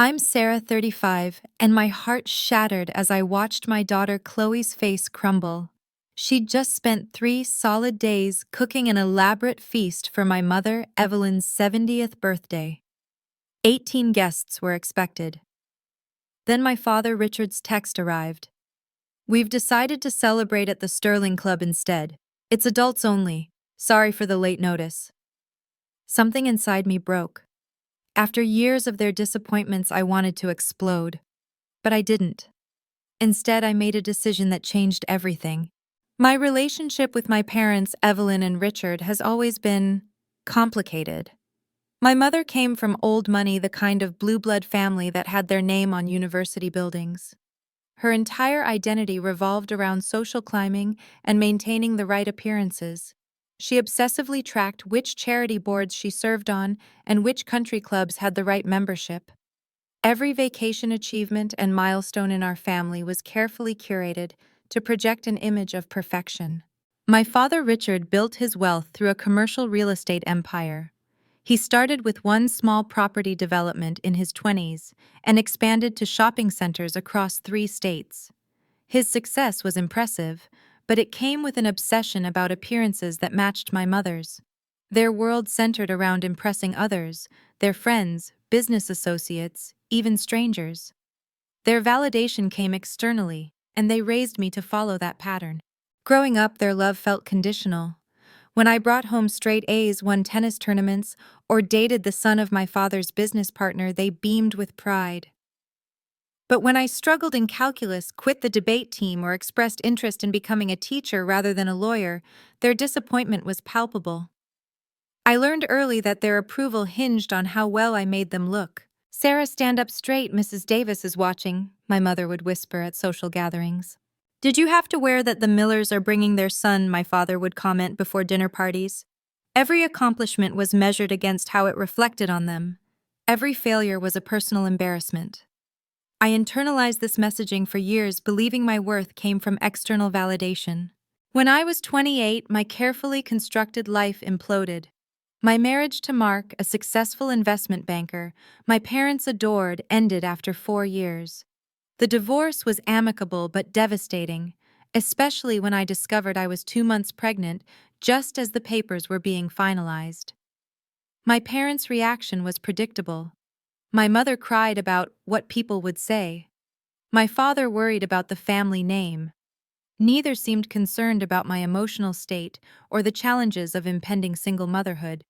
I'm Sarah, 35, and my heart shattered as I watched my daughter Chloe's face crumble. She'd just spent 3 solid days cooking an elaborate feast for my mother Evelyn's 70th birthday. 18 guests were expected. Then my father Richard's text arrived. "We've decided to celebrate at the Sterling Club instead. It's adults only. Sorry for the late notice." Something inside me broke. After years of their disappointments, I wanted to explode. But I didn't. Instead, I made a decision that changed everything. My relationship with my parents, Evelyn and Richard, has always been complicated. My mother came from old money, the kind of blue blood family that had their name on university buildings. Her entire identity revolved around social climbing and maintaining the right appearances. She obsessively tracked which charity boards she served on and which country clubs had the right membership. Every vacation achievement and milestone in our family was carefully curated to project an image of perfection. My father Richard built his wealth through a commercial real estate empire. He started with one small property development in his 20s and expanded to shopping centers across 3 states. His success was impressive, but it came with an obsession about appearances that matched my mother's. Their world centered around impressing others, their friends, business associates, even strangers. Their validation came externally, and they raised me to follow that pattern. Growing up, their love felt conditional. When I brought home straight A's, won tennis tournaments, or dated the son of my father's business partner, they beamed with pride. But when I struggled in calculus, quit the debate team, or expressed interest in becoming a teacher rather than a lawyer, their disappointment was palpable. I learned early that their approval hinged on how well I made them look. "Sarah, stand up straight, Mrs. Davis is watching," my mother would whisper at social gatherings. "Did you have to wear that? The Millers are bringing their son," my father would comment before dinner parties. Every accomplishment was measured against how it reflected on them. Every failure was a personal embarrassment. I internalized this messaging for years, believing my worth came from external validation. When I was 28, my carefully constructed life imploded. My marriage to Mark, a successful investment banker my parents adored, ended after 4 years. The divorce was amicable but devastating, especially when I discovered I was 2 months pregnant just as the papers were being finalized. My parents' reaction was predictable. My mother cried about what people would say. My father worried about the family name. Neither seemed concerned about my emotional state or the challenges of impending single motherhood.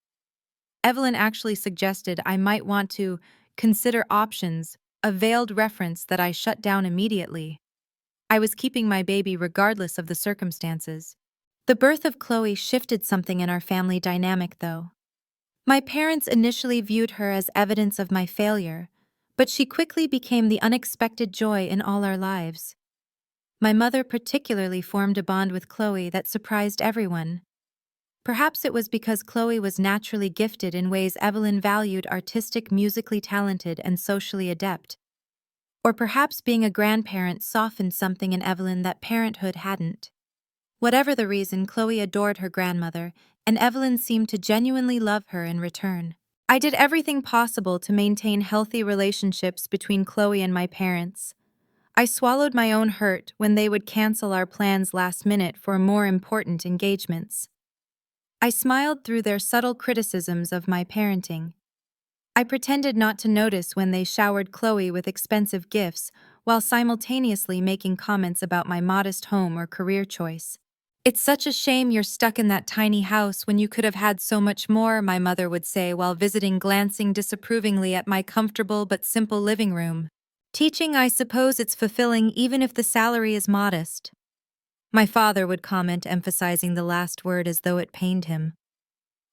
Evelyn actually suggested I might want to consider options, a veiled reference that I shut down immediately. I was keeping my baby regardless of the circumstances. The birth of Chloe shifted something in our family dynamic, though. My parents initially viewed her as evidence of my failure, but she quickly became the unexpected joy in all our lives. My mother particularly formed a bond with Chloe that surprised everyone. Perhaps it was because Chloe was naturally gifted in ways Evelyn valued: artistic, musically talented, and socially adept. Or perhaps being a grandparent softened something in Evelyn that parenthood hadn't. Whatever the reason, Chloe adored her grandmother, and Evelyn seemed to genuinely love her in return. I did everything possible to maintain healthy relationships between Chloe and my parents. I swallowed my own hurt when they would cancel our plans last minute for more important engagements. I smiled through their subtle criticisms of my parenting. I pretended not to notice when they showered Chloe with expensive gifts while simultaneously making comments about my modest home or career choice. "It's such a shame you're stuck in that tiny house when you could have had so much more," my mother would say while visiting, glancing disapprovingly at my comfortable but simple living room. "Teaching, I suppose it's fulfilling even if the salary is modest." My father would comment, emphasizing the last word as though it pained him.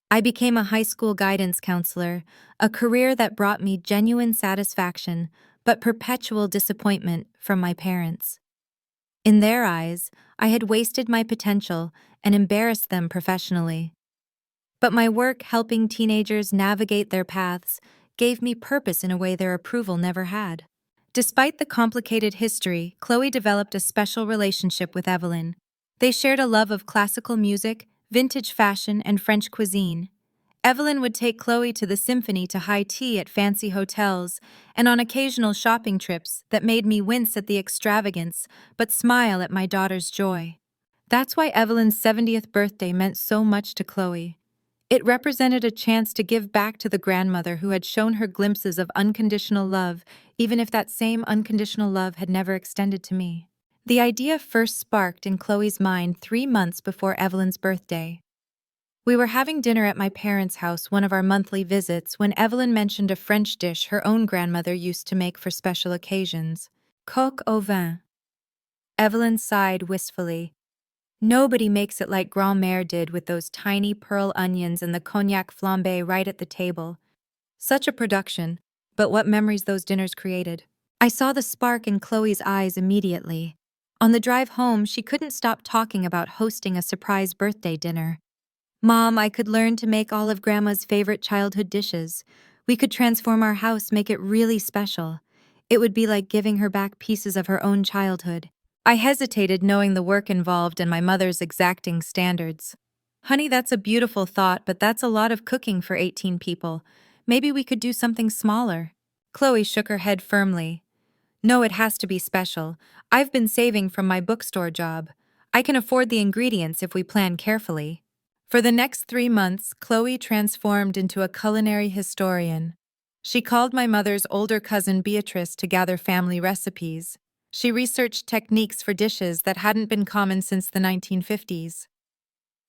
I became a high school guidance counselor, a career that brought me genuine satisfaction but perpetual disappointment from my parents. In their eyes, I had wasted my potential and embarrassed them professionally. But my work helping teenagers navigate their paths gave me purpose in a way their approval never had. Despite the complicated history, Chloe developed a special relationship with Evelyn. They shared a love of classical music, vintage fashion, and French cuisine. Evelyn would take Chloe to the symphony to high tea at fancy hotels, and on occasional shopping trips that made me wince at the extravagance but smile at my daughter's joy. That's why Evelyn's 70th birthday meant so much to Chloe. It represented a chance to give back to the grandmother who had shown her glimpses of unconditional love, even if that same unconditional love had never extended to me. The idea first sparked in Chloe's mind 3 months before Evelyn's birthday. We were having dinner at my parents' house, one of our monthly visits, when Evelyn mentioned a French dish her own grandmother used to make for special occasions. Coq au vin. Evelyn sighed wistfully. Nobody makes it like Grand-mère did, with those tiny pearl onions and the cognac flambé right at the table. Such a production, but what memories those dinners created. I saw the spark in Chloe's eyes immediately. On the drive home, she couldn't stop talking about hosting a surprise birthday dinner. Mom, I could learn to make all of Grandma's favorite childhood dishes. We could transform our house, make it really special. It would be like giving her back pieces of her own childhood. I hesitated, knowing the work involved and my mother's exacting standards. Honey, that's a beautiful thought, but that's a lot of cooking for 18 people. Maybe we could do something smaller. Chloe shook her head firmly. No, it has to be special. I've been saving from my bookstore job. I can afford the ingredients if we plan carefully. For the next 3 months, Chloe transformed into a culinary historian. She called my mother's older cousin Beatrice to gather family recipes. She researched techniques for dishes that hadn't been common since the 1950s.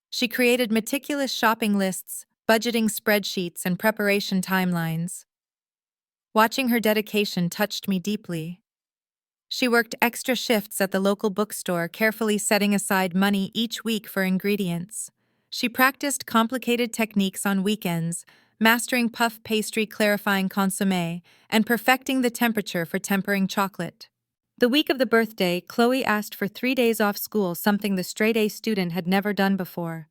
She created meticulous shopping lists, budgeting spreadsheets, and preparation timelines. Watching her dedication touched me deeply. She worked extra shifts at the local bookstore, carefully setting aside money each week for ingredients. She practiced complicated techniques on weekends, mastering puff pastry, clarifying consommé, and perfecting the temperature for tempering chocolate. The week of the birthday, Chloe asked for 3 days off school, something the straight-A student had never done before.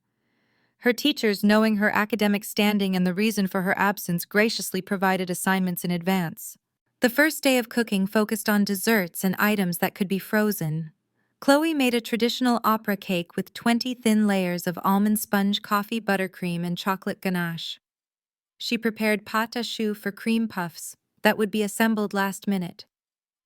Her teachers, knowing her academic standing and the reason for her absence, graciously provided assignments in advance. The first day of cooking focused on desserts and items that could be frozen. Chloe made a traditional opera cake with 20 thin layers of almond sponge, coffee buttercream, and chocolate ganache. She prepared pâte à choux for cream puffs that would be assembled last minute.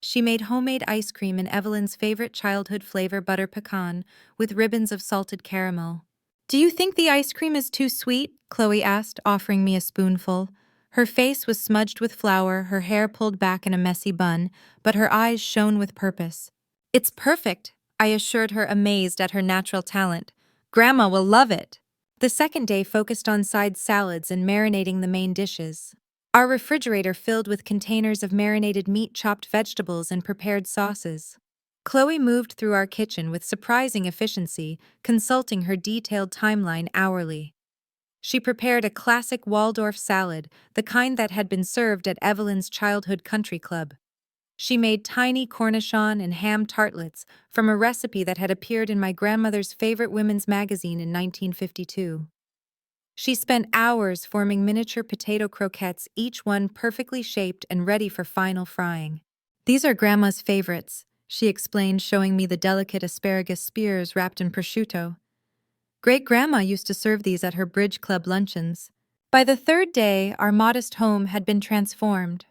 She made homemade ice cream in Evelyn's favorite childhood flavor, butter pecan, with ribbons of salted caramel. Do you think the ice cream is too sweet? Chloe asked, offering me a spoonful. Her face was smudged with flour, her hair pulled back in a messy bun, but her eyes shone with purpose. It's perfect, I assured her, amazed at her natural talent. Grandma will love it. The second day focused on side salads and marinating the main dishes. Our refrigerator filled with containers of marinated meat, chopped vegetables, and prepared sauces. Chloe moved through our kitchen with surprising efficiency, consulting her detailed timeline hourly. She prepared a classic Waldorf salad, the kind that had been served at Evelyn's childhood country club. She made tiny cornichon and ham tartlets from a recipe that had appeared in my grandmother's favorite women's magazine in 1952. She spent hours forming miniature potato croquettes, each one perfectly shaped and ready for final frying. These are Grandma's favorites, she explained, showing me the delicate asparagus spears wrapped in prosciutto. Great-grandma used to serve these at her bridge club luncheons. By the third day, our modest home had been transformed.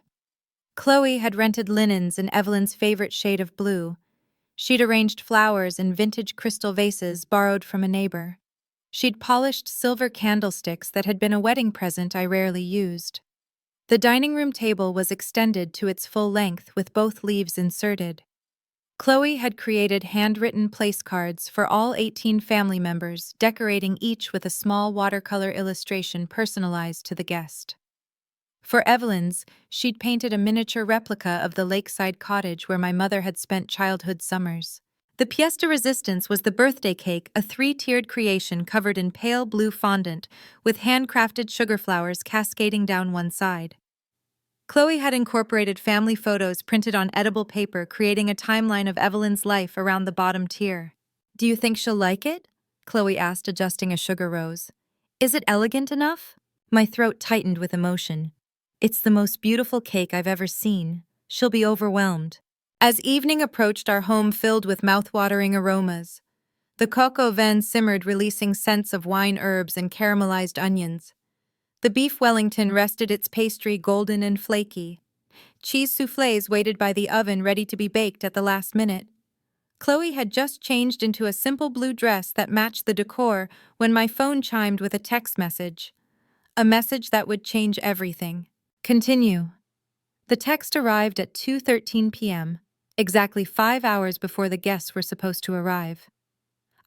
Chloe had rented linens in Evelyn's favorite shade of blue. She'd arranged flowers in vintage crystal vases borrowed from a neighbor. She'd polished silver candlesticks that had been a wedding present I rarely used. The dining room table was extended to its full length with both leaves inserted. Chloe had created handwritten place cards for all 18 family members, decorating each with a small watercolor illustration personalized to the guest. For Evelyn's, she'd painted a miniature replica of the lakeside cottage where my mother had spent childhood summers. The pièce de résistance was the birthday cake, a 3-tiered creation covered in pale blue fondant with handcrafted sugar flowers cascading down one side. Chloe had incorporated family photos printed on edible paper, creating a timeline of Evelyn's life around the bottom tier. Do you think she'll like it? Chloe asked, adjusting a sugar rose. Is it elegant enough? My throat tightened with emotion. It's the most beautiful cake I've ever seen. She'll be overwhelmed. As evening approached, our home filled with mouth-watering aromas. The coq au vin simmered, releasing scents of wine, herbs, and caramelized onions. The beef Wellington rested its pastry golden and flaky. Cheese soufflés waited by the oven ready to be baked at the last minute. Chloe had just changed into a simple blue dress that matched the decor when my phone chimed with a text message. A message that would change everything. Continue. The text arrived at 2:13 p.m., exactly 5 hours before the guests were supposed to arrive.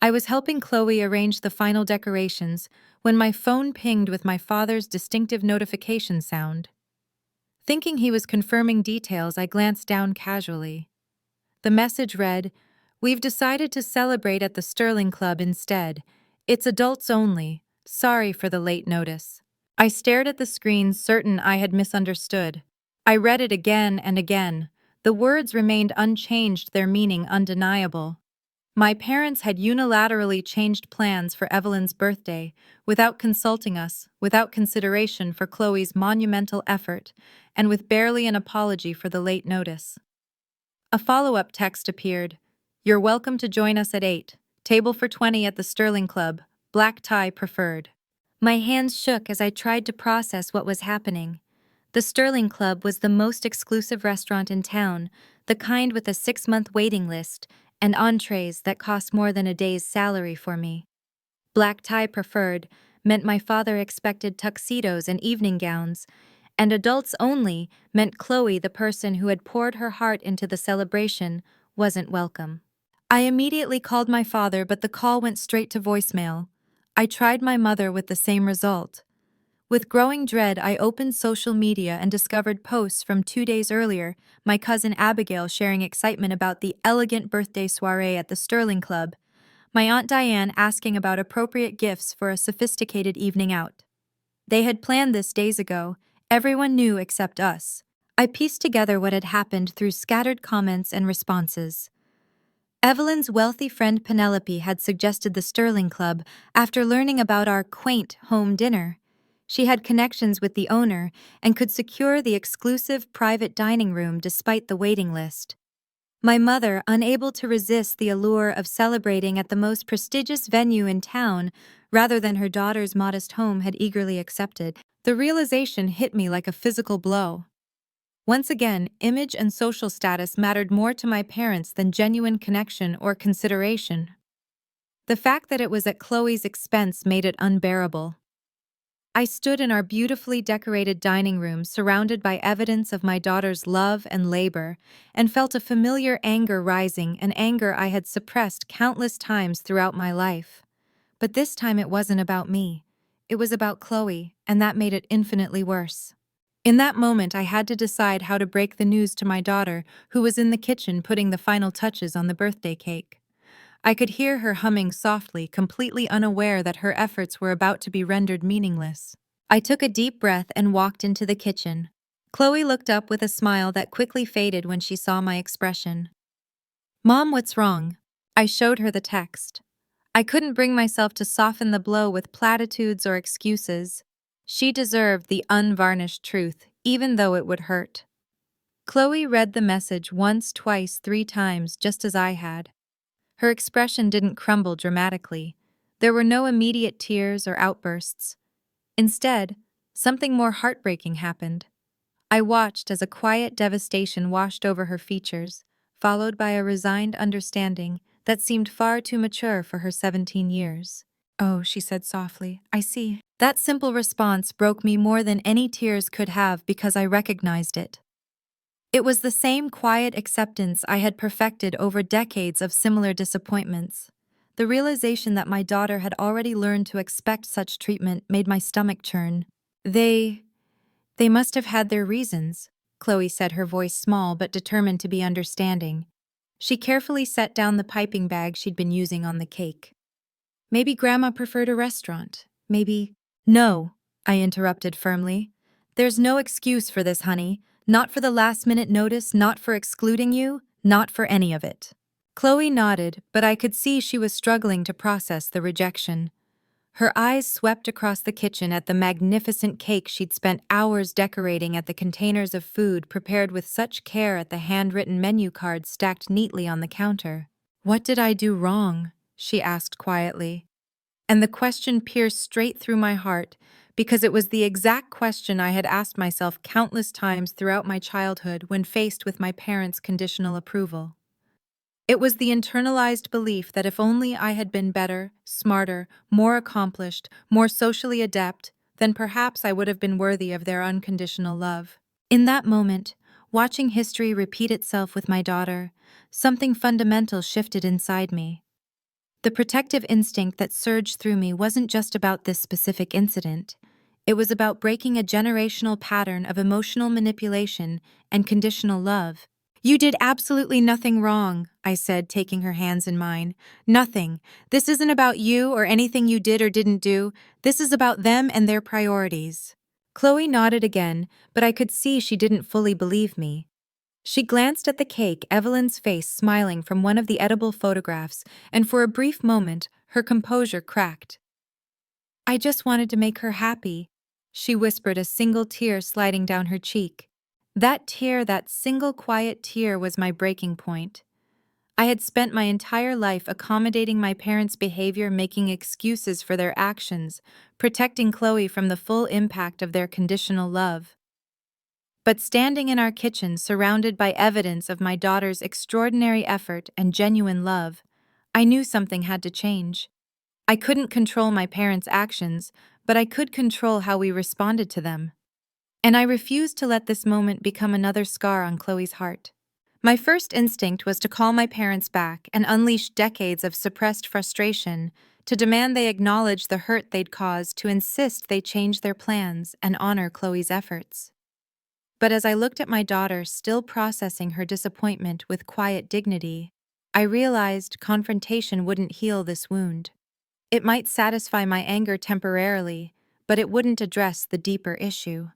I was helping Chloe arrange the final decorations when my phone pinged with my father's distinctive notification sound. Thinking he was confirming details, I glanced down casually. The message read, "We've decided to celebrate at the Sterling Club instead. It's adults only. Sorry for the late notice." I stared at the screen, certain I had misunderstood. I read it again and again. The words remained unchanged, their meaning undeniable. My parents had unilaterally changed plans for Evelyn's birthday, without consulting us, without consideration for Chloe's monumental effort, and with barely an apology for the late notice. A follow-up text appeared. "You're welcome to join us at 8. Table for 20 at the Sterling Club. Black tie preferred." My hands shook as I tried to process what was happening. The Sterling Club was the most exclusive restaurant in town, the kind with a 6-month waiting list and entrees that cost more than a day's salary for me. Black tie preferred meant my father expected tuxedos and evening gowns, and adults only meant Chloe, the person who had poured her heart into the celebration, wasn't welcome. I immediately called my father, but the call went straight to voicemail. I tried my mother with the same result. With growing dread, I opened social media and discovered posts from 2 days earlier, my cousin Abigail sharing excitement about the elegant birthday soiree at the Sterling Club, my Aunt Diane asking about appropriate gifts for a sophisticated evening out. They had planned this days ago. Everyone knew except us. I pieced together what had happened through scattered comments and responses. Evelyn's wealthy friend Penelope had suggested the Sterling Club after learning about our quaint home dinner. She had connections with the owner and could secure the exclusive private dining room despite the waiting list. My mother, unable to resist the allure of celebrating at the most prestigious venue in town rather than her daughter's modest home, had eagerly accepted. The realization hit me like a physical blow. Once again, image and social status mattered more to my parents than genuine connection or consideration. The fact that it was at Chloe's expense made it unbearable. I stood in our beautifully decorated dining room, surrounded by evidence of my daughter's love and labor, and felt a familiar anger rising, an anger I had suppressed countless times throughout my life. But this time it wasn't about me. It was about Chloe, and that made it infinitely worse. In that moment, I had to decide how to break the news to my daughter, who was in the kitchen putting the final touches on the birthday cake. I could hear her humming softly, completely unaware that her efforts were about to be rendered meaningless. I took a deep breath and walked into the kitchen. Chloe looked up with a smile that quickly faded when she saw my expression. "Mom, what's wrong?" I showed her the text. I couldn't bring myself to soften the blow with platitudes or excuses. She deserved the unvarnished truth, even though it would hurt. Chloe read the message once, twice, 3 times, just as I had. Her expression didn't crumble dramatically. There were no immediate tears or outbursts. Instead, something more heartbreaking happened. I watched as a quiet devastation washed over her features, followed by a resigned understanding that seemed far too mature for her 17 years. "Oh," she said softly, "I see." That simple response broke me more than any tears could have because I recognized it. It was the same quiet acceptance I had perfected over decades of similar disappointments. The realization that my daughter had already learned to expect such treatment made my stomach churn. They must have had their reasons," Chloe said, her voice small but determined to be understanding. She carefully set down the piping bag she'd been using on the cake. "Maybe Grandma preferred a restaurant. Maybe—" "No," I interrupted firmly. "There's no excuse for this, honey. Not for the last-minute notice, not for excluding you, not for any of it." Chloe nodded, but I could see she was struggling to process the rejection. Her eyes swept across the kitchen at the magnificent cake she'd spent hours decorating, at the containers of food prepared with such care, at the handwritten menu cards stacked neatly on the counter. "What did I do wrong?" she asked quietly. And the question pierced straight through my heart, because it was the exact question I had asked myself countless times throughout my childhood when faced with my parents' conditional approval. It was the internalized belief that if only I had been better, smarter, more accomplished, more socially adept, then perhaps I would have been worthy of their unconditional love. In that moment, watching history repeat itself with my daughter, something fundamental shifted inside me. The protective instinct that surged through me wasn't just about this specific incident. It was about breaking a generational pattern of emotional manipulation and conditional love. "You did absolutely nothing wrong," I said, taking her hands in mine. "Nothing. This isn't about you or anything you did or didn't do. This is about them and their priorities." Chloe nodded again, but I could see she didn't fully believe me. She glanced at the cake, Evelyn's face smiling from one of the edible photographs, and for a brief moment, her composure cracked. "I just wanted to make her happy," she whispered, a single tear sliding down her cheek. That single quiet tear was my breaking point. I had spent my entire life accommodating my parents' behavior, making excuses for their actions, protecting Chloe from the full impact of their conditional love. But standing in our kitchen, surrounded by evidence of my daughter's extraordinary effort and genuine love, I knew something had to change. I couldn't control my parents' actions, but I could control how we responded to them. And I refused to let this moment become another scar on Chloe's heart. My first instinct was to call my parents back and unleash decades of suppressed frustration, to demand they acknowledge the hurt they'd caused, to insist they change their plans and honor Chloe's efforts. But as I looked at my daughter, still processing her disappointment with quiet dignity, I realized confrontation wouldn't heal this wound. It might satisfy my anger temporarily, but it wouldn't address the deeper issue.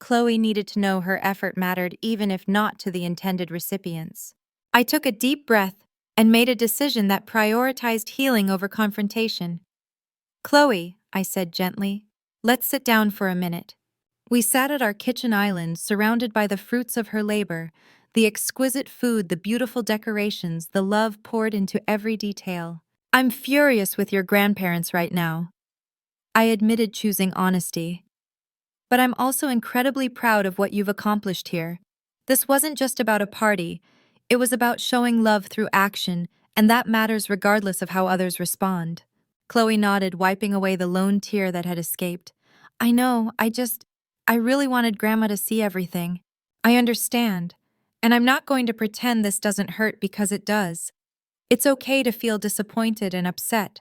Chloe needed to know her effort mattered, even if not to the intended recipients. I took a deep breath and made a decision that prioritized healing over confrontation. "Chloe," I said gently, "let's sit down for a minute." We sat at our kitchen island, surrounded by the fruits of her labor, the exquisite food, the beautiful decorations, the love poured into every detail. "I'm furious with your grandparents right now," I admitted, choosing honesty. "But I'm also incredibly proud of what you've accomplished here. This wasn't just about a party, it was about showing love through action, and that matters regardless of how others respond." Chloe nodded, wiping away the lone tear that had escaped. "I know, I really wanted Grandma to see everything. I understand. And I'm not going to pretend this doesn't hurt, because it does. It's okay to feel disappointed and upset.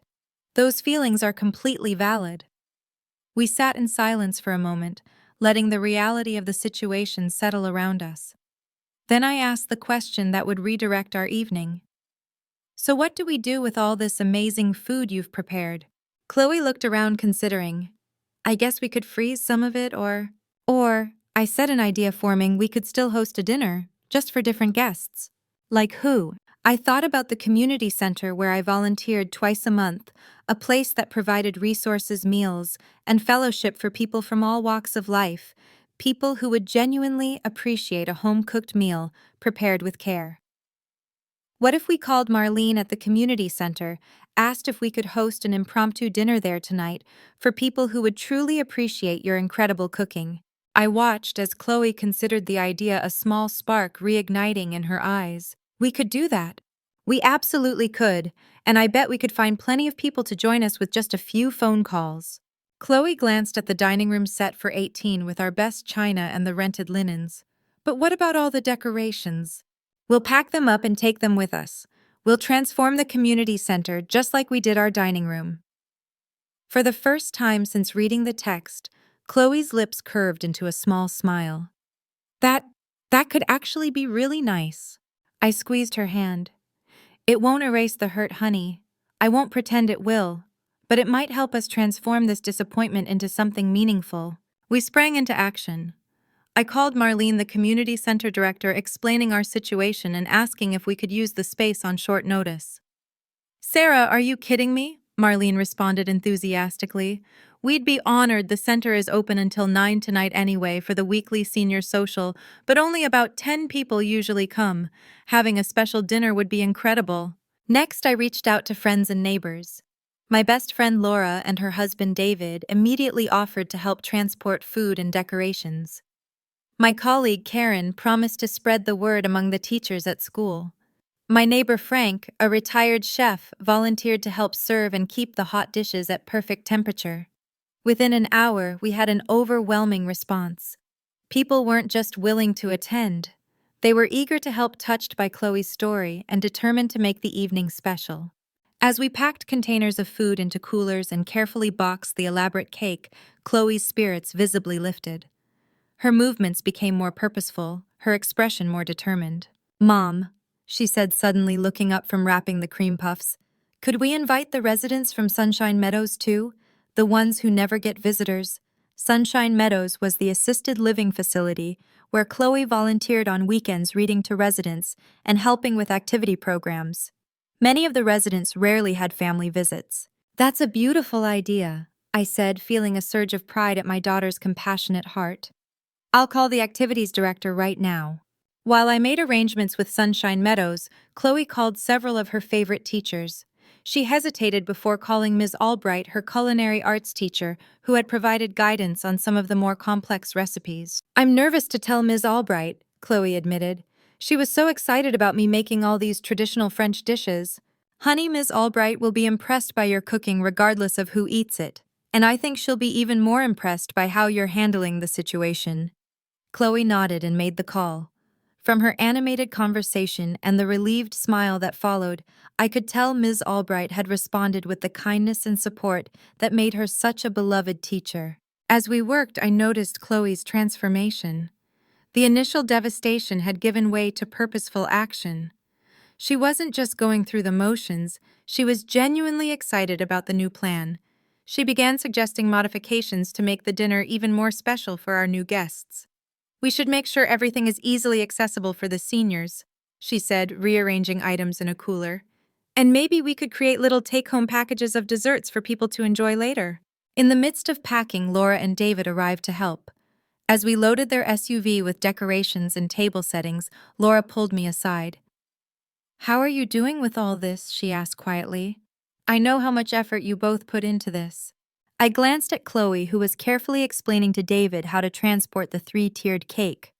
Those feelings are completely valid." We sat in silence for a moment, letting the reality of the situation settle around us. Then I asked the question that would redirect our evening. "So what do we do with all this amazing food you've prepared?" Chloe looked around, considering. "I guess we could freeze some of it, or, I said, an idea forming, we could still host a dinner, just for different guests." "Like who?" I thought about the community center where I volunteered twice a month, a place that provided resources, meals, and fellowship for people from all walks of life, people who would genuinely appreciate a home-cooked meal prepared with care. What if we called Marlene at the community center, asked if we could host an impromptu dinner there tonight for people who would truly appreciate your incredible cooking? I watched as Chloe considered the idea, a small spark reigniting in her eyes. "We could do that. We absolutely could, and I bet we could find plenty of people to join us with just a few phone calls." Chloe glanced at the dining room set for 18 with our best china and the rented linens. "But what about all the decorations?" "We'll pack them up and take them with us. We'll transform the community center just like we did our dining room." For the first time since reading the text, Chloe's lips curved into a small smile. That could actually be really nice." I squeezed her hand. "It won't erase the hurt, honey. I won't pretend it will. But it might help us transform this disappointment into something meaningful." We sprang into action. I called Marlene, the community center director, explaining our situation and asking if we could use the space on short notice. "Sarah, are you kidding me?" Marlene responded enthusiastically. "We'd be honored. The center is open until 9 tonight anyway for the weekly senior social, but only about 10 people usually come. Having a special dinner would be incredible." Next, I reached out to friends and neighbors. My best friend Laura and her husband David immediately offered to help transport food and decorations. My colleague Karen promised to spread the word among the teachers at school. My neighbor Frank, a retired chef, volunteered to help serve and keep the hot dishes at perfect temperature. Within an hour, we had an overwhelming response. People weren't just willing to attend. They were eager to help, touched by Chloe's story and determined to make the evening special. As we packed containers of food into coolers and carefully boxed the elaborate cake, Chloe's spirits visibly lifted. Her movements became more purposeful, her expression more determined. "Mom," she said suddenly, looking up from wrapping the cream puffs, "could we invite the residents from Sunshine Meadows too? The ones who never get visitors." Sunshine Meadows was the assisted living facility where Chloe volunteered on weekends, reading to residents and helping with activity programs. Many of the residents rarely had family visits. "That's a beautiful idea," I said, feeling a surge of pride at my daughter's compassionate heart. "I'll call the activities director right now." While I made arrangements with Sunshine Meadows, Chloe called several of her favorite teachers. She hesitated before calling Ms. Albright, her culinary arts teacher, who had provided guidance on some of the more complex recipes. "I'm nervous to tell Ms. Albright," Chloe admitted. "She was so excited about me making all these traditional French dishes." "Honey, Ms. Albright will be impressed by your cooking regardless of who eats it. And I think she'll be even more impressed by how you're handling the situation." Chloe nodded and made the call. From her animated conversation and the relieved smile that followed, I could tell Ms. Albright had responded with the kindness and support that made her such a beloved teacher. As we worked, I noticed Chloe's transformation. The initial devastation had given way to purposeful action. She wasn't just going through the motions, she was genuinely excited about the new plan. She began suggesting modifications to make the dinner even more special for our new guests. "We should make sure everything is easily accessible for the seniors," she said, rearranging items in a cooler. "And maybe we could create little take-home packages of desserts for people to enjoy later." In the midst of packing, Laura and David arrived to help. As we loaded their SUV with decorations and table settings, Laura pulled me aside. "How are you doing with all this?" she asked quietly. "I know how much effort you both put into this." I glanced at Chloe, who was carefully explaining to David how to transport the three-tiered cake.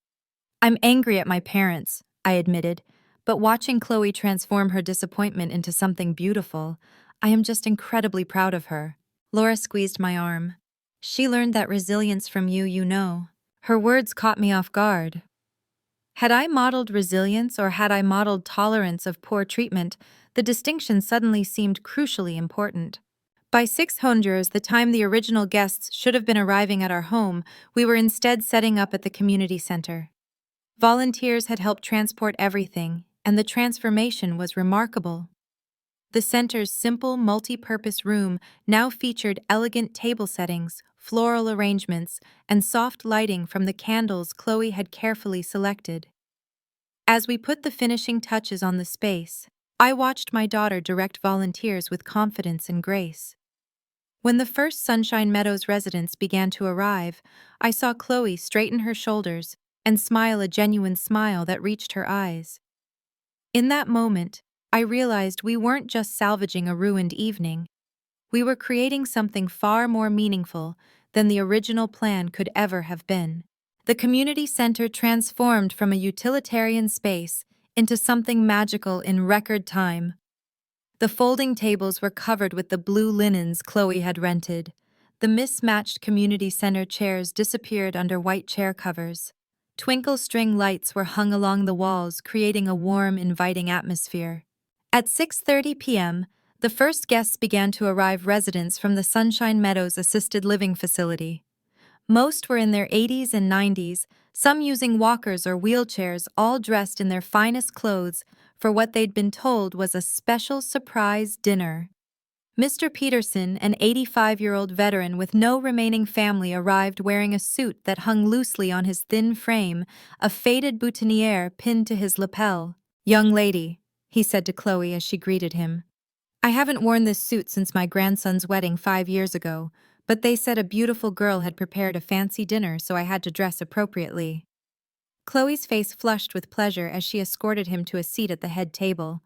"I'm angry at my parents," I admitted, "but watching Chloe transform her disappointment into something beautiful, I am just incredibly proud of her." Laura squeezed my arm. "She learned that resilience from you, you know." Her words caught me off guard. Had I modeled resilience or had I modeled tolerance of poor treatment, the distinction suddenly seemed crucially important. By 6:00, the time the original guests should have been arriving at our home, we were instead setting up at the community center. Volunteers had helped transport everything, and the transformation was remarkable. The center's simple, multi-purpose room now featured elegant table settings, floral arrangements, and soft lighting from the candles Chloe had carefully selected. As we put the finishing touches on the space, I watched my daughter direct volunteers with confidence and grace. When the first Sunshine Meadows residents began to arrive, I saw Chloe straighten her shoulders and smile a genuine smile that reached her eyes. In that moment, I realized we weren't just salvaging a ruined evening. We were creating something far more meaningful than the original plan could ever have been. The community center transformed from a utilitarian space into something magical in record time. The folding tables were covered with the blue linens Chloe had rented. The mismatched community center chairs disappeared under white chair covers. Twinkle string lights were hung along the walls, creating a warm, inviting atmosphere. At 6:30 p.m., the first guests began to arrive, residents from the Sunshine Meadows assisted living facility. Most were in their 80s and 90s, some using walkers or wheelchairs, all dressed in their finest clothes for what they'd been told was a special surprise dinner. Mr. Peterson, an 85-year-old veteran with no remaining family, arrived wearing a suit that hung loosely on his thin frame, a faded boutonniere pinned to his lapel. "Young lady," he said to Chloe as she greeted him, "I haven't worn this suit since my grandson's wedding 5 years ago, but they said a beautiful girl had prepared a fancy dinner, so I had to dress appropriately." Chloe's face flushed with pleasure as she escorted him to a seat at the head table.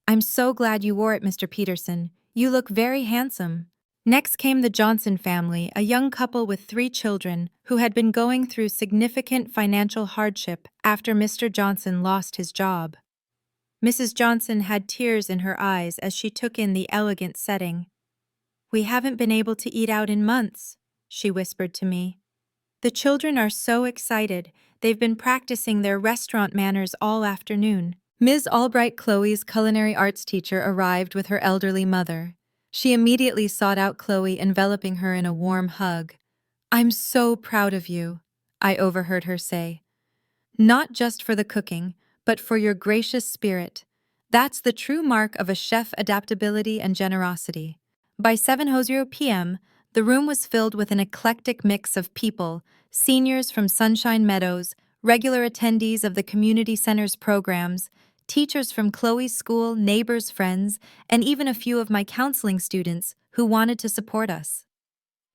"I'm so glad you wore it, Mr. Peterson. You look very handsome. Next came the Johnson family, a young couple with 3 children who had been going through significant financial hardship after Mr. Johnson lost his job. Mrs. Johnson had tears in her eyes as she took in the elegant setting. "We haven't been able to eat out in months," she whispered to me. "The children are so excited. They've been practicing their restaurant manners all afternoon." Ms. Albright, Chloe's culinary arts teacher, arrived with her elderly mother. She immediately sought out Chloe, enveloping her in a warm hug. "I'm so proud of you," I overheard her say. "Not just for the cooking, but for your gracious spirit. That's the true mark of a chef: adaptability and generosity." By 7:00 p.m., the room was filled with an eclectic mix of people: seniors from Sunshine Meadows, regular attendees of the community center's programs, teachers from Chloe's school, neighbors, friends, and even a few of my counseling students who wanted to support us.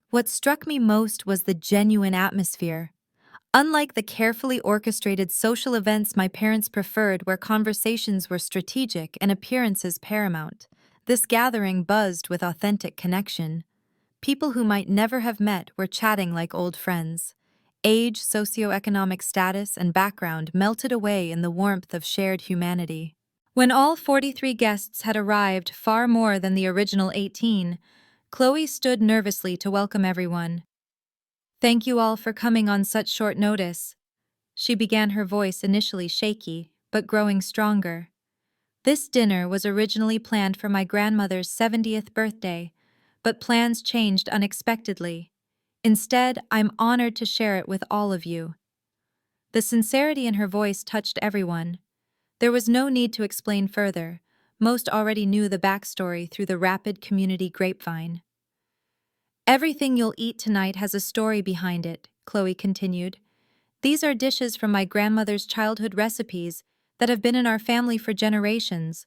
What struck me most was the genuine atmosphere. Unlike the carefully orchestrated social events my parents preferred, where conversations were strategic and appearances paramount, this gathering buzzed with authentic connection. People who might never have met were chatting like old friends. Age, socioeconomic status, and background melted away in the warmth of shared humanity. When all 43 guests had arrived, far more than the original 18, Chloe stood nervously to welcome everyone. "Thank you all for coming on such short notice." She began, her voice initially shaky, but growing stronger. "This dinner was originally planned for my grandmother's 70th birthday, but plans changed unexpectedly. Instead, I'm honored to share it with all of you." The sincerity in her voice touched everyone. There was no need to explain further. Most already knew the backstory through the rapid community grapevine. "Everything you'll eat tonight has a story behind it," Chloe continued. "These are dishes from my grandmother's childhood recipes that have been in our family for generations.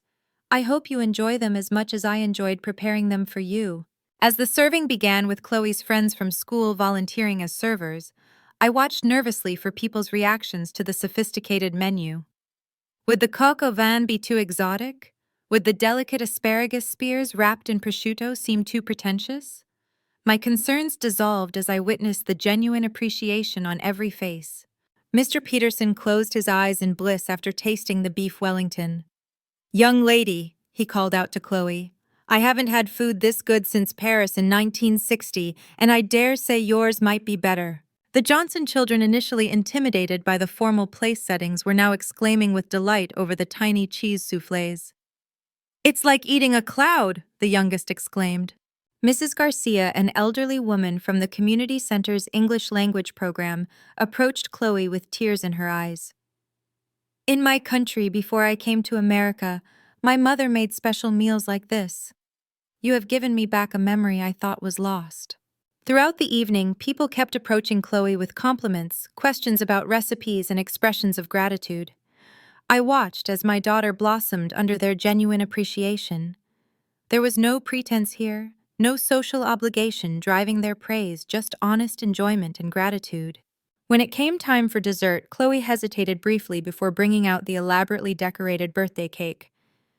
I hope you enjoy them as much as I enjoyed preparing them for you." As the serving began, with Chloe's friends from school volunteering as servers, I watched nervously for people's reactions to the sophisticated menu. Would the coq au vin be too exotic? Would the delicate asparagus spears wrapped in prosciutto seem too pretentious? My concerns dissolved as I witnessed the genuine appreciation on every face. Mr. Peterson closed his eyes in bliss after tasting the beef Wellington. "Young lady," he called out to Chloe, "I haven't had food this good since Paris in 1960, and I dare say yours might be better." The Johnson children, initially intimidated by the formal place settings, were now exclaiming with delight over the tiny cheese soufflés. "It's like eating a cloud," the youngest exclaimed. Mrs. Garcia, an elderly woman from the community center's English language program, approached Chloe with tears in her eyes. "In my country, before I came to America, my mother made special meals like this. You have given me back a memory I thought was lost." Throughout the evening, people kept approaching Chloe with compliments, questions about recipes, and expressions of gratitude. I watched as my daughter blossomed under their genuine appreciation. There was no pretense here, no social obligation driving their praise, just honest enjoyment and gratitude. When it came time for dessert, Chloe hesitated briefly before bringing out the elaborately decorated birthday cake.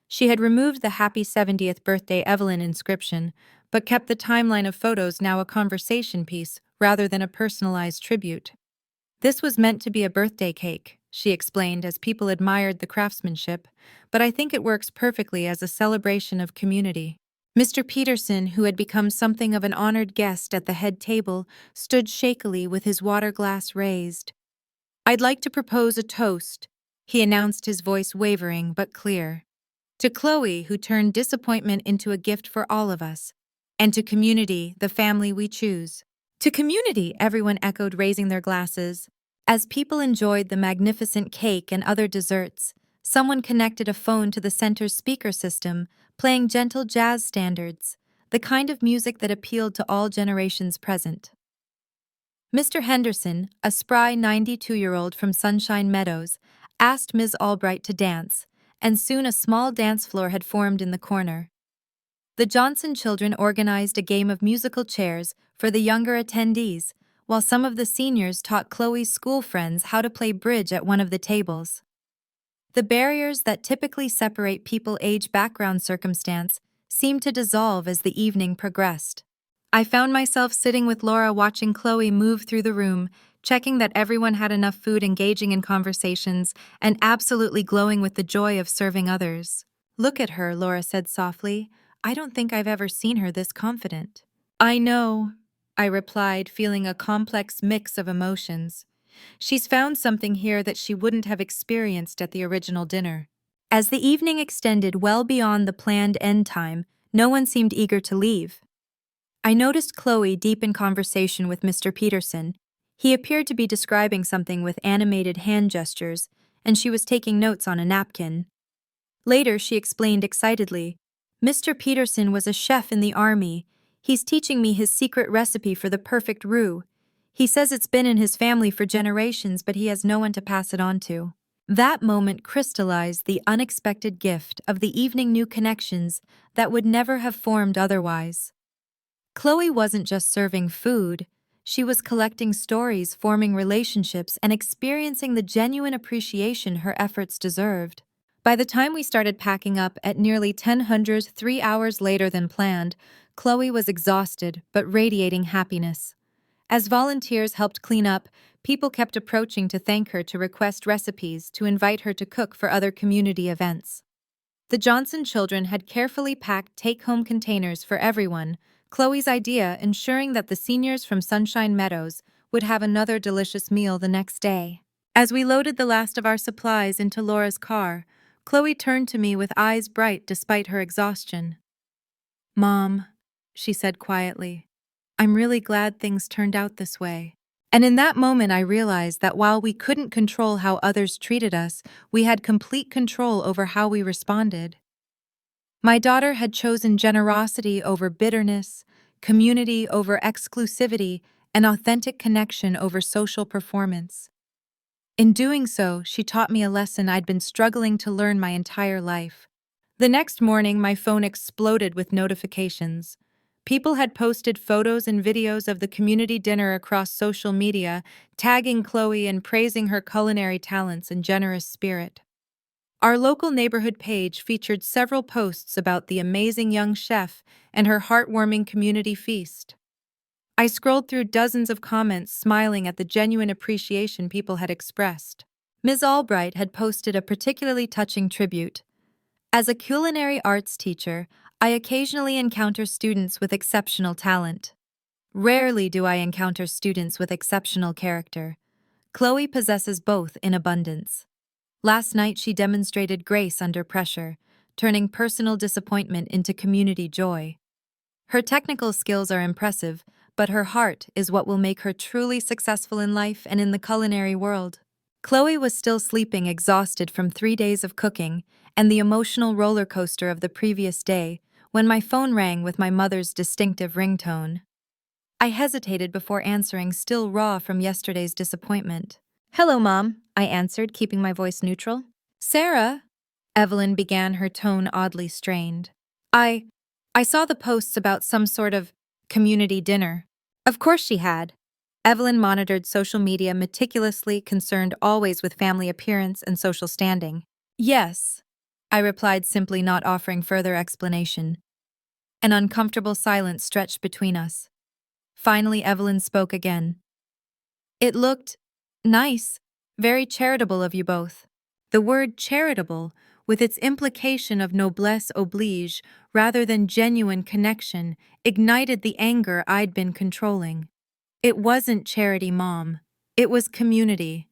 She had removed the Happy 70th Birthday Evelyn inscription, but kept the timeline of photos, now a conversation piece rather than a personalized tribute. "This was meant to be a birthday cake," she explained as people admired the craftsmanship, "but I think it works perfectly as a celebration of community." Mr. Peterson, who had become something of an honored guest at the head table, stood shakily with his water glass raised. "I'd like to propose a toast," he announced, his voice wavering but clear. "To Chloe, who turned disappointment into a gift for all of us, and to community, the family we choose." "To community," everyone echoed, raising their glasses. As people enjoyed the magnificent cake and other desserts, someone connected a phone to the center's speaker system, playing gentle jazz standards, the kind of music that appealed to all generations present. Mr. Henderson, a spry 92-year-old from Sunshine Meadows, asked Ms. Albright to dance, and soon a small dance floor had formed in the corner. The Johnson children organized a game of musical chairs for the younger attendees, while some of the seniors taught Chloe's school friends how to play bridge at one of the tables. The barriers that typically separate people, age, background, circumstance, seemed to dissolve as the evening progressed. I found myself sitting with Laura watching Chloe move through the room, checking that everyone had enough food, engaging in conversations, and absolutely glowing with the joy of serving others. "Look at her," Laura said softly. "I don't think I've ever seen her this confident." "I know," I replied, feeling a complex mix of emotions. She's found something here that she wouldn't have experienced at the original dinner. As the evening extended well beyond the planned end time, no one seemed eager to leave. I noticed Chloe deep in conversation with Mr. Peterson. He appeared to be describing something with animated hand gestures, and she was taking notes on a napkin. Later, she explained excitedly, "Mr. Peterson was a chef in the army. He's teaching me his secret recipe for the perfect roux. He says it's been in his family for generations, but he has no one to pass it on to." That moment crystallized the unexpected gift of the evening, new connections that would never have formed otherwise. Chloe wasn't just serving food, she was collecting stories, forming relationships, and experiencing the genuine appreciation her efforts deserved. By the time we started packing up at nearly 10:00, 3 hours later than planned, Chloe was exhausted but radiating happiness. As volunteers helped clean up, people kept approaching to thank her, to request recipes, to invite her to cook for other community events. The Johnson children had carefully packed take-home containers for everyone, Chloe's idea ensuring that the seniors from Sunshine Meadows would have another delicious meal the next day. As we loaded the last of our supplies into Laura's car, Chloe turned to me with eyes bright despite her exhaustion. "Mom," she said quietly, "I'm really glad things turned out this way." And in that moment I realized that while we couldn't control how others treated us, we had complete control over how we responded. My daughter had chosen generosity over bitterness, community over exclusivity, and authentic connection over social performance. In doing so, she taught me a lesson I'd been struggling to learn my entire life. The next morning, my phone exploded with notifications. People had posted photos and videos of the community dinner across social media, tagging Chloe and praising her culinary talents and generous spirit. Our local neighborhood page featured several posts about the amazing young chef and her heartwarming community feast. I scrolled through dozens of comments, smiling at the genuine appreciation people had expressed. Ms. Albright had posted a particularly touching tribute. "As a culinary arts teacher, I occasionally encounter students with exceptional talent. Rarely do I encounter students with exceptional character. Chloe possesses both in abundance. Last night she demonstrated grace under pressure, turning personal disappointment into community joy. Her technical skills are impressive, but her heart is what will make her truly successful in life and in the culinary world." Chloe was still sleeping, exhausted from 3 days of cooking and the emotional roller coaster of the previous day, when my phone rang with my mother's distinctive ringtone. I hesitated before answering, still raw from yesterday's disappointment. "Hello, Mom," I answered, keeping my voice neutral. "Sarah," Evelyn began, her tone oddly strained. I saw the posts about some sort of community dinner." Of course she had. Evelyn monitored social media meticulously, concerned always with family appearance and social standing. "Yes," I replied, simply not offering further explanation. An uncomfortable silence stretched between us. Finally, Evelyn spoke again. "It looked nice, very charitable of you both." The word charitable, with its implication of noblesse oblige rather than genuine connection, ignited the anger I'd been controlling. It wasn't charity, Mom. It was community.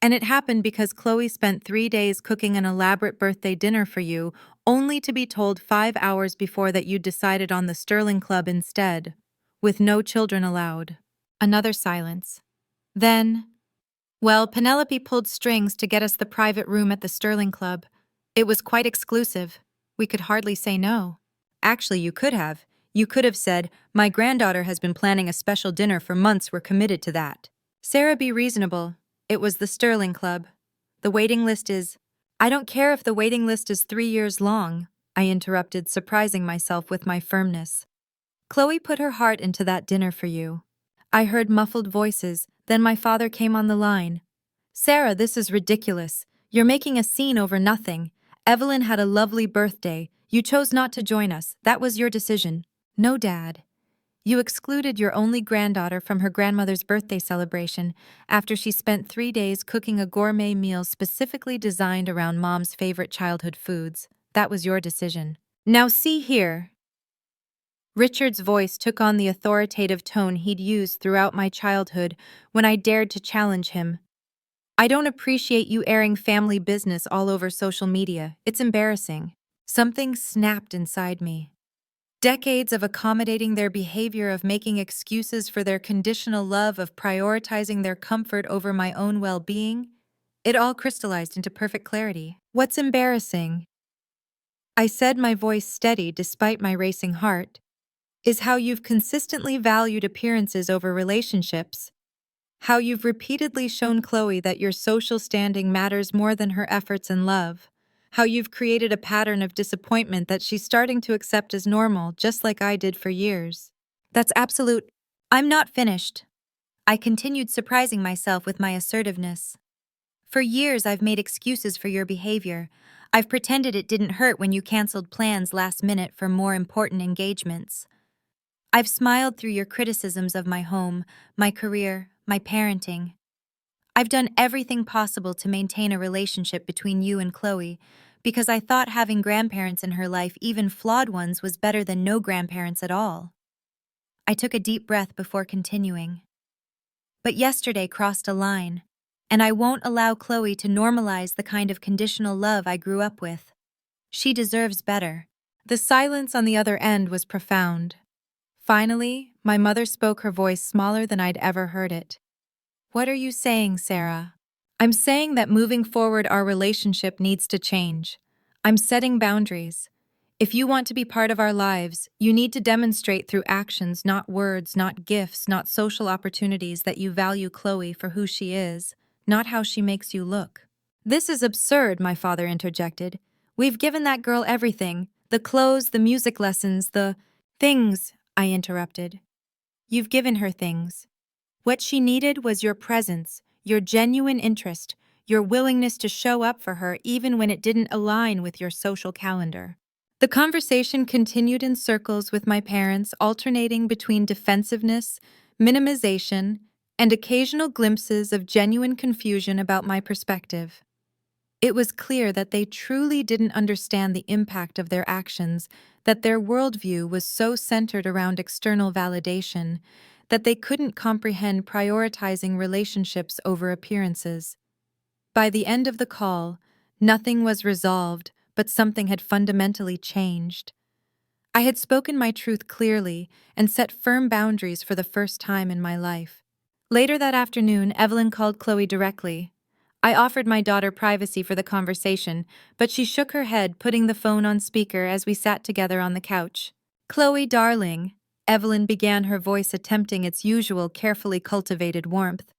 And it happened because Chloe spent 3 days cooking an elaborate birthday dinner for you, only to be told 5 hours before that you'd decided on the Sterling Club instead, with no children allowed. Another silence. Then, "Well, Penelope pulled strings to get us the private room at the Sterling Club. It was quite exclusive. We could hardly say no." "Actually, you could have. You could have said, 'My granddaughter has been planning a special dinner for months. We're committed to that.'" "Sarah, be reasonable. It was the Sterling Club. The waiting list is—" "I don't care if the waiting list is 3 years long," I interrupted, surprising myself with my firmness. "Chloe put her heart into that dinner for you." I heard muffled voices, then my father came on the line. "Sarah, this is ridiculous. You're making a scene over nothing. Evelyn had a lovely birthday. You chose not to join us. That was your decision. No, Dad. You excluded your only granddaughter from her grandmother's birthday celebration after she spent 3 days cooking a gourmet meal specifically designed around Mom's favorite childhood foods. That was your decision. Now see here. Richard's voice took on the authoritative tone he'd used throughout my childhood when I dared to challenge him. I don't appreciate you airing family business all over social media. It's embarrassing. Something snapped inside me. Decades of accommodating their behavior, of making excuses for their conditional love, of prioritizing their comfort over my own well-being, it all crystallized into perfect clarity. What's embarrassing, I said, my voice steady despite my racing heart, is how you've consistently valued appearances over relationships. How you've repeatedly shown Chloe that your social standing matters more than her efforts and love. How you've created a pattern of disappointment that she's starting to accept as normal, just like I did for years. That's absolute. I'm not finished. I continued, surprising myself with my assertiveness. For years, I've made excuses for your behavior. I've pretended it didn't hurt when you canceled plans last minute for more important engagements. I've smiled through your criticisms of my home, my career, my parenting. I've done everything possible to maintain a relationship between you and Chloe because I thought having grandparents in her life, even flawed ones, was better than no grandparents at all. I took a deep breath before continuing. But yesterday crossed a line, and I won't allow Chloe to normalize the kind of conditional love I grew up with. She deserves better. The silence on the other end was profound. Finally, my mother spoke, her voice smaller than I'd ever heard it. What are you saying, Sarah? I'm saying that moving forward, our relationship needs to change. I'm setting boundaries. If you want to be part of our lives, you need to demonstrate through actions, not words, not gifts, not social opportunities, that you value Chloe for who she is, not how she makes you look. This is absurd, my father interjected. We've given that girl everything. The clothes, the music lessons, the things, I interrupted. You've given her things. What she needed was your presence, your genuine interest, your willingness to show up for her even when it didn't align with your social calendar. The conversation continued in circles with my parents, alternating between defensiveness, minimization, and occasional glimpses of genuine confusion about my perspective. It was clear that they truly didn't understand the impact of their actions, that their worldview was so centered around external validation that they couldn't comprehend prioritizing relationships over appearances. By the end of the call, nothing was resolved, but something had fundamentally changed. I had spoken my truth clearly and set firm boundaries for the first time in my life. Later that afternoon, Evelyn called Chloe directly. I offered my daughter privacy for the conversation, but she shook her head, putting the phone on speaker as we sat together on the couch. Chloe, darling, Evelyn began, her voice attempting its usual carefully cultivated warmth.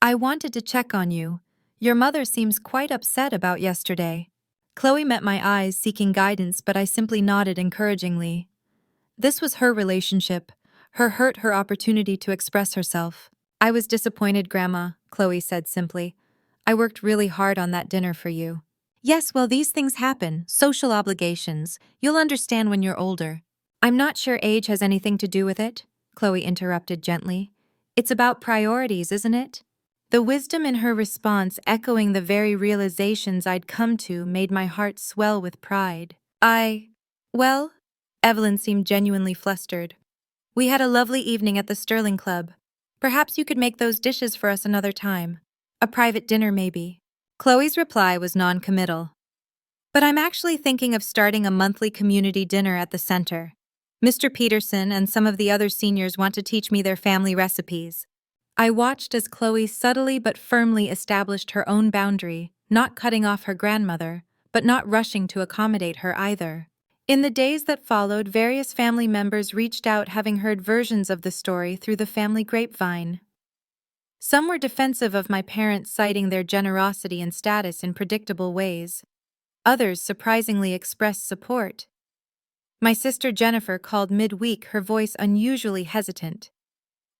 I wanted to check on you. Your mother seems quite upset about yesterday. Chloe met my eyes, seeking guidance, but I simply nodded encouragingly. This was her relationship, her hurt, her opportunity to express herself. I was disappointed, Grandma, Chloe said simply. I worked really hard on that dinner for you. Yes, well, these things happen, social obligations. You'll understand when you're older. I'm not sure age has anything to do with it, Chloe interrupted gently. It's about priorities, isn't it? The wisdom in her response, echoing the very realizations I'd come to, made my heart swell with pride. Well, Evelyn seemed genuinely flustered. We had a lovely evening at the Sterling Club. Perhaps you could make those dishes for us another time. A private dinner, maybe. Chloe's reply was non-committal. But I'm actually thinking of starting a monthly community dinner at the center. Mr. Peterson and some of the other seniors want to teach me their family recipes. I watched as Chloe subtly but firmly established her own boundary, not cutting off her grandmother, but not rushing to accommodate her either. In the days that followed, various family members reached out, having heard versions of the story through the family grapevine. Some were defensive of my parents, citing their generosity and status in predictable ways. Others surprisingly expressed support. My sister Jennifer called midweek, her voice unusually hesitant.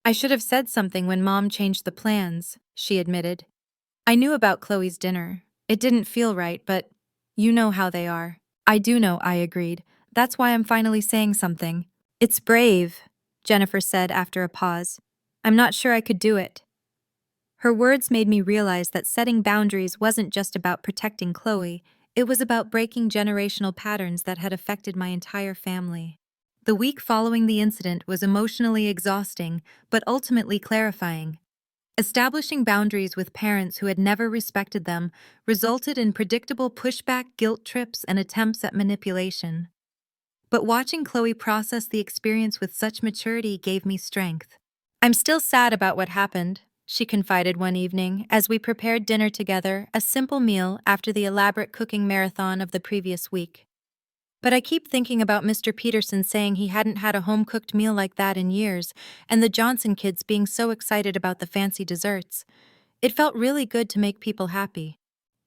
I should have said something when Mom changed the plans, she admitted. I knew about Chloe's dinner. It didn't feel right, but you know how they are. I do know, I agreed. That's why I'm finally saying something. It's brave, Jennifer said after a pause. I'm not sure I could do it. Her words made me realize that setting boundaries wasn't just about protecting Chloe, it was about breaking generational patterns that had affected my entire family. The week following the incident was emotionally exhausting, but ultimately clarifying. Establishing boundaries with parents who had never respected them resulted in predictable pushback, guilt trips, and attempts at manipulation. But watching Chloe process the experience with such maturity gave me strength. I'm still sad about what happened, she confided one evening as we prepared dinner together, a simple meal after the elaborate cooking marathon of the previous week. But I keep thinking about Mr. Peterson saying he hadn't had a home-cooked meal like that in years, and the Johnson kids being so excited about the fancy desserts. It felt really good to make people happy.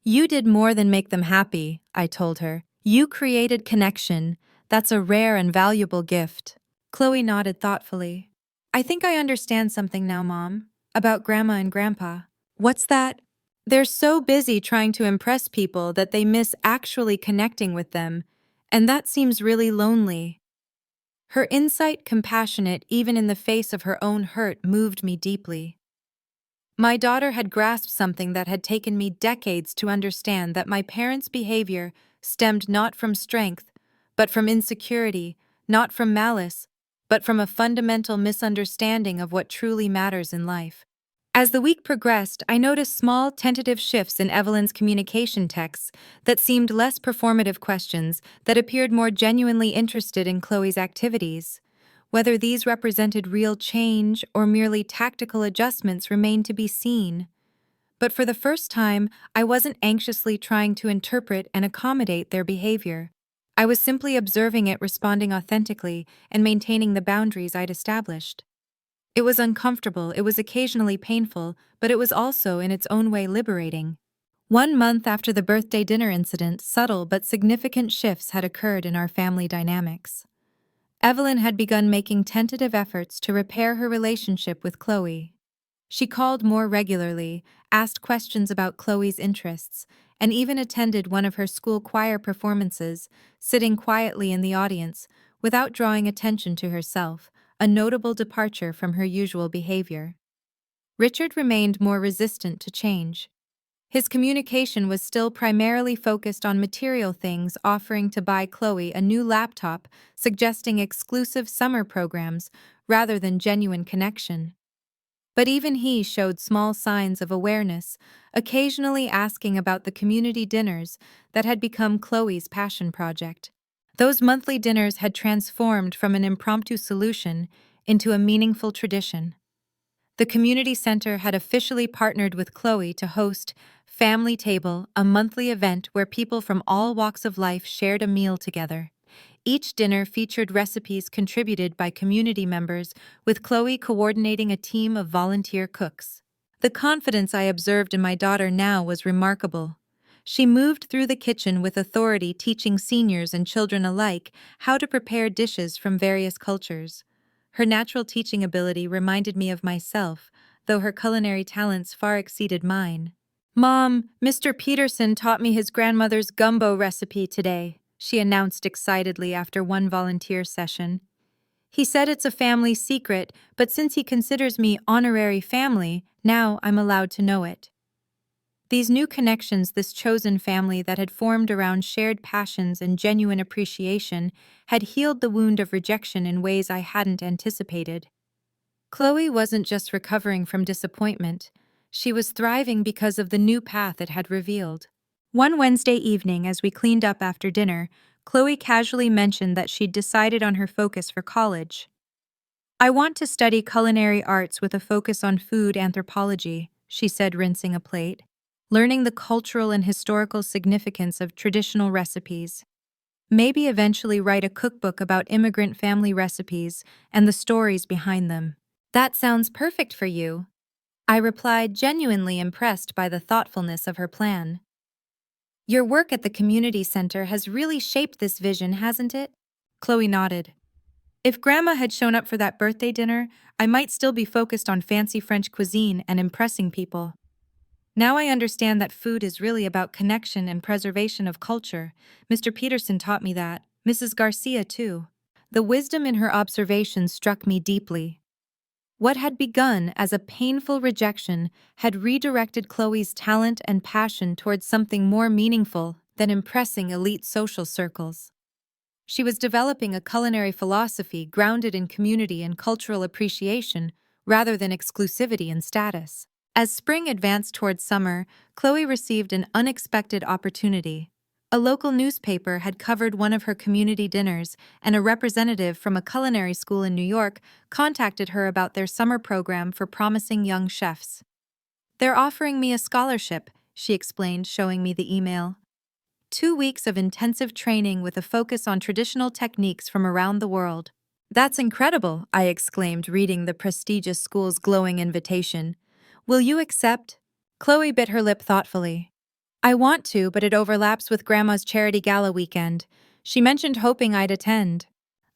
You did more than make them happy, I told her. You created connection. That's a rare and valuable gift. Chloe nodded thoughtfully. I think I understand something now, Mom, about Grandma and Grandpa. What's that? They're so busy trying to impress people that they miss actually connecting with them, and that seems really lonely. Her insight, compassionate even in the face of her own hurt, moved me deeply. My daughter had grasped something that had taken me decades to understand, that my parents' behavior stemmed not from strength, but from insecurity, not from malice, but from a fundamental misunderstanding of what truly matters in life. As the week progressed, I noticed small, tentative shifts in Evelyn's communication texts that seemed less performative, questions that appeared more genuinely interested in Chloe's activities. Whether these represented real change or merely tactical adjustments remained to be seen. But for the first time, I wasn't anxiously trying to interpret and accommodate their behavior. I was simply observing it, responding authentically, and maintaining the boundaries I'd established. It was uncomfortable, it was occasionally painful, but it was also, in its own way, liberating. 1 month after the birthday dinner incident, subtle but significant shifts had occurred in our family dynamics. Evelyn had begun making tentative efforts to repair her relationship with Chloe. She called more regularly, asked questions about Chloe's interests, and even attended one of her school choir performances, sitting quietly in the audience, without drawing attention to herself, a notable departure from her usual behavior. Richard remained more resistant to change. His communication was still primarily focused on material things, offering to buy Chloe a new laptop, suggesting exclusive summer programs, rather than genuine connection. But even he showed small signs of awareness, occasionally asking about the community dinners that had become Chloe's passion project. Those monthly dinners had transformed from an impromptu solution into a meaningful tradition. The community center had officially partnered with Chloe to host Family Table, a monthly event where people from all walks of life shared a meal together. Each dinner featured recipes contributed by community members, with Chloe coordinating a team of volunteer cooks. The confidence I observed in my daughter now was remarkable. She moved through the kitchen with authority, teaching seniors and children alike how to prepare dishes from various cultures. Her natural teaching ability reminded me of myself, though her culinary talents far exceeded mine. Mom, Mr. Peterson taught me his grandmother's gumbo recipe today, she announced excitedly after one volunteer session. He said it's a family secret, but since he considers me honorary family, now I'm allowed to know it. These new connections, this chosen family that had formed around shared passions and genuine appreciation, had healed the wound of rejection in ways I hadn't anticipated. Chloe wasn't just recovering from disappointment, she was thriving because of the new path it had revealed. One Wednesday evening, as we cleaned up after dinner, Chloe casually mentioned that she'd decided on her focus for college. I want to study culinary arts with a focus on food anthropology, she said, rinsing a plate, learning the cultural and historical significance of traditional recipes. Maybe eventually write a cookbook about immigrant family recipes and the stories behind them. That sounds perfect for you, I replied, genuinely impressed by the thoughtfulness of her plan. Your work at the community center has really shaped this vision, hasn't it? Chloe nodded. If Grandma had shown up for that birthday dinner, I might still be focused on fancy French cuisine and impressing people. Now I understand that food is really about connection and preservation of culture. Mr. Peterson taught me that. Mrs. Garcia, too. The wisdom in her observations struck me deeply. What had begun as a painful rejection had redirected Chloe's talent and passion towards something more meaningful than impressing elite social circles. She was developing a culinary philosophy grounded in community and cultural appreciation rather than exclusivity and status. As spring advanced toward summer, Chloe received an unexpected opportunity. A local newspaper had covered one of her community dinners, and a representative from a culinary school in New York contacted her about their summer program for promising young chefs. "They're offering me a scholarship," she explained, showing me the email. 2 weeks of intensive training with a focus on traditional techniques from around the world. "That's incredible," I exclaimed, reading the prestigious school's glowing invitation. "Will you accept?" Chloe bit her lip thoughtfully. "I want to, but it overlaps with Grandma's charity gala weekend. She mentioned hoping I'd attend."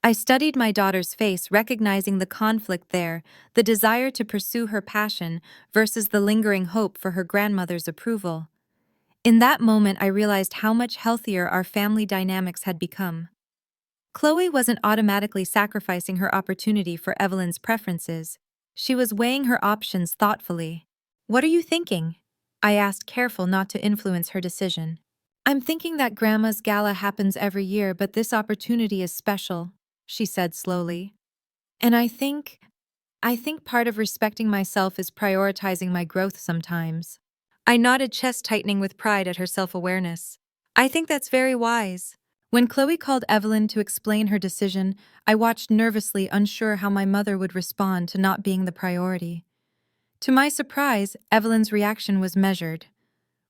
I studied my daughter's face, recognizing the conflict there, the desire to pursue her passion versus the lingering hope for her grandmother's approval. In that moment, I realized how much healthier our family dynamics had become. Chloe wasn't automatically sacrificing her opportunity for Evelyn's preferences. She was weighing her options thoughtfully. "What are you thinking?" I asked, careful not to influence her decision. "I'm thinking that Grandma's gala happens every year, but this opportunity is special," she said slowly. "And I think part of respecting myself is prioritizing my growth sometimes." I nodded, chest tightening with pride at her self-awareness. "I think that's very wise." When Chloe called Evelyn to explain her decision, I watched nervously, unsure how my mother would respond to not being the priority. To my surprise, Evelyn's reaction was measured.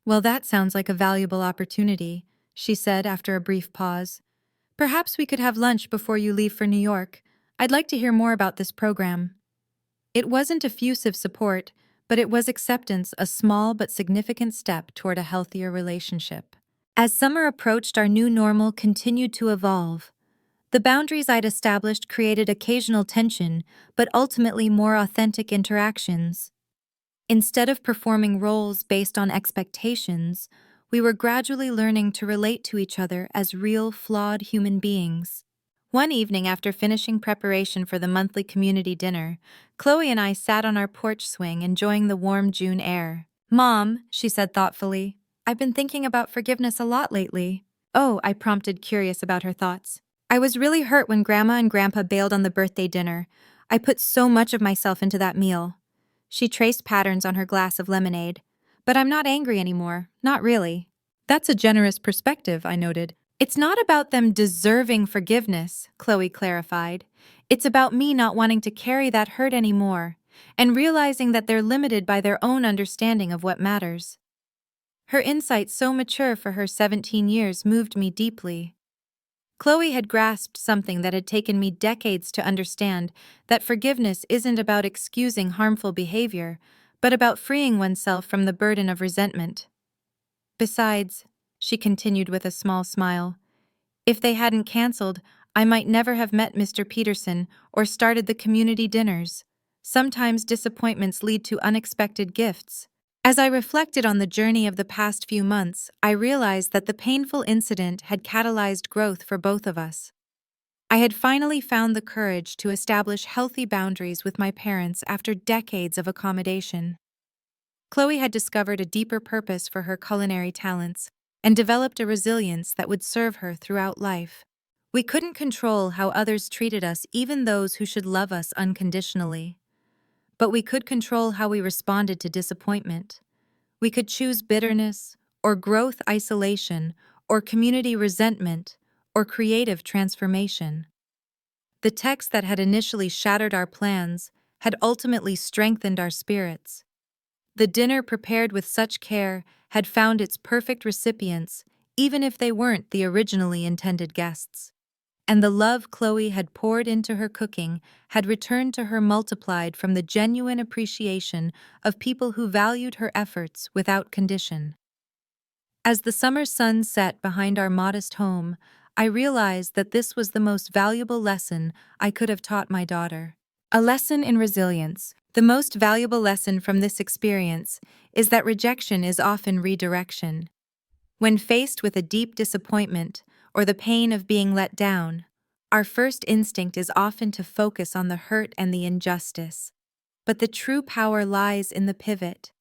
"Well, that sounds like a valuable opportunity," she said after a brief pause. "Perhaps we could have lunch before you leave for New York. I'd like to hear more about this program." It wasn't effusive support, but it was acceptance, a small but significant step toward a healthier relationship. As summer approached, our new normal continued to evolve. The boundaries I'd established created occasional tension, but ultimately more authentic interactions. Instead of performing roles based on expectations, we were gradually learning to relate to each other as real, flawed human beings. One evening, after finishing preparation for the monthly community dinner, Chloe and I sat on our porch swing, enjoying the warm June air. "Mom," she said thoughtfully, "I've been thinking about forgiveness a lot lately." "Oh," I prompted, curious about her thoughts. "I was really hurt when Grandma and Grandpa bailed on the birthday dinner. I put so much of myself into that meal." She traced patterns on her glass of lemonade. "But I'm not angry anymore, not really." "That's a generous perspective," I noted. "It's not about them deserving forgiveness," Chloe clarified. "It's about me not wanting to carry that hurt anymore, and realizing that they're limited by their own understanding of what matters." Her insight, so mature for her 17 years, moved me deeply. Chloe had grasped something that had taken me decades to understand, that forgiveness isn't about excusing harmful behavior, but about freeing oneself from the burden of resentment. "Besides," she continued with a small smile, "if they hadn't canceled, I might never have met Mr. Peterson or started the community dinners. Sometimes disappointments lead to unexpected gifts." As I reflected on the journey of the past few months, I realized that the painful incident had catalyzed growth for both of us. I had finally found the courage to establish healthy boundaries with my parents after decades of accommodation. Chloe had discovered a deeper purpose for her culinary talents and developed a resilience that would serve her throughout life. We couldn't control how others treated us, even those who should love us unconditionally. But we could control how we responded to disappointment. We could choose bitterness, or growth isolation, or community resentment, or creative transformation. The text that had initially shattered our plans had ultimately strengthened our spirits. The dinner, prepared with such care, had found its perfect recipients, even if they weren't the originally intended guests. And the love Chloe had poured into her cooking had returned to her multiplied from the genuine appreciation of people who valued her efforts without condition. As the summer sun set behind our modest home, I realized that this was the most valuable lesson I could have taught my daughter. A lesson in resilience. The most valuable lesson from this experience is that rejection is often redirection. When faced with a deep disappointment or the pain of being let down, our first instinct is often to focus on the hurt and the injustice. But the true power lies in the pivot.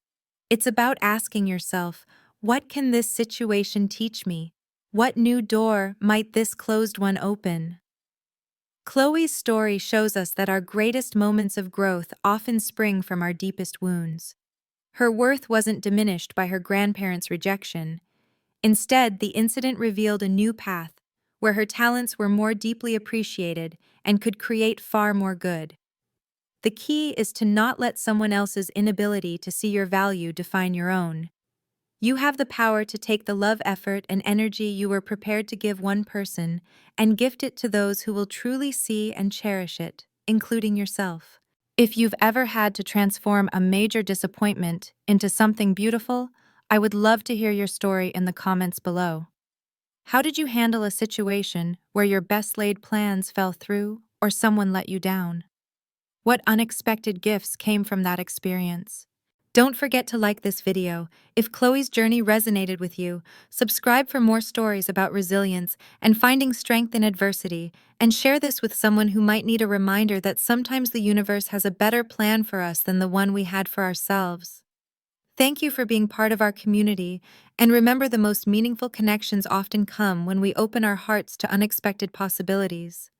It's about asking yourself, what can this situation teach me? What new door might this closed one open? Chloe's story shows us that our greatest moments of growth often spring from our deepest wounds. Her worth wasn't diminished by her grandparents' rejection. Instead, the incident revealed a new path, where her talents were more deeply appreciated and could create far more good. The key is to not let someone else's inability to see your value define your own. You have the power to take the love, effort, and energy you were prepared to give one person and gift it to those who will truly see and cherish it, including yourself. If you've ever had to transform a major disappointment into something beautiful, I would love to hear your story in the comments below. How did you handle a situation where your best laid plans fell through or someone let you down? What unexpected gifts came from that experience? Don't forget to like this video. If Chloe's journey resonated with you, subscribe for more stories about resilience and finding strength in adversity, and share this with someone who might need a reminder that sometimes the universe has a better plan for us than the one we had for ourselves. Thank you for being part of our community, and remember, the most meaningful connections often come when we open our hearts to unexpected possibilities.